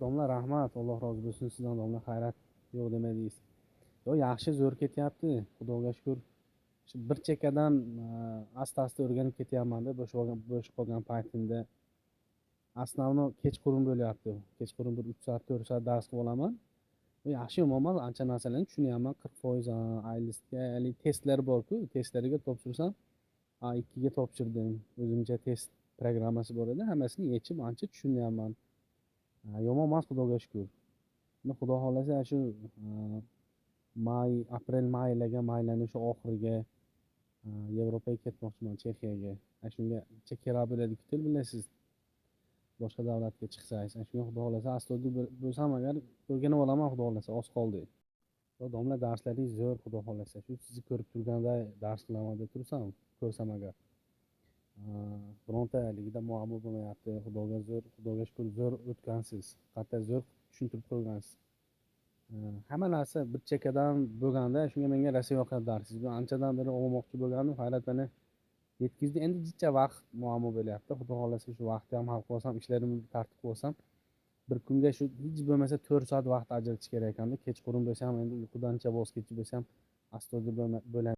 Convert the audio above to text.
Domla rahmat, Alloh rozi bo'lsin sizdan domla, xayrat yo'q demadingiz. Yo yaxshi zo'r ketyapti, Xudoga shukr. Shu bir chekkadan asta-asta o'rganib ketyapman-da, bo'sh qolgan paytimda. Основной kechqurun bo'lyapti. Kechqurun bir 3 soat, 4 soat dars qilib olaman. Bu yaxshi yomon emas, ancha narsalarni tushunyapman 40%. IELTS'ga haligi testlar bor-ku, testlariga topshirsam, A2 ga topshirdim. O'zimcha test programmasi bor edi, hammasini yechib ancha tushunyapman. Yomon emas, Xudoga shukr. Endi Xudo xolasa shu aprel-maylarga, maylarning shu oxiriga Yevropaga ketmoqchiman, Chexiyaga. Shunga Chexiya bo'ladi, til bilasiz. Boshqa davlatga chiqsangiz, shunga Xudo xolasa astoydil bo'lsam agar o'rganib olaman, Xudo xolasa, oz qoldi. Domla darslaringiz zo'r, Xudo xolasa. Shu sizni ko'rib turganda dars qilaman deb tursam, ko'rsam agar bironta ligida muammo bo'lmayapti. Xudoga shukr zo'r o'tgansiz. Qattiq zo'r tushuntirib qo'ygansiz. Hamma narsa bir chekkadan bo'lganda, shunga menga rosa yoqadi darsingiz. Bu anchadan beri olmoqchi bo'lgandim, hayrat meni yetkazdi. Endi jicha vaqt muammo bo'lyapti. Xudo xolasa shu vaqtni ham hal qilib olsam, ishlarimni tartib qilib olsam, bir kunga shu hech bo'lmasa 4 soat vaqt ajratish kerak ekanda. Kechqurun bo'lsa ham, endi uyqudancha voz kechib bo'lsam, astoydil bo'ladi.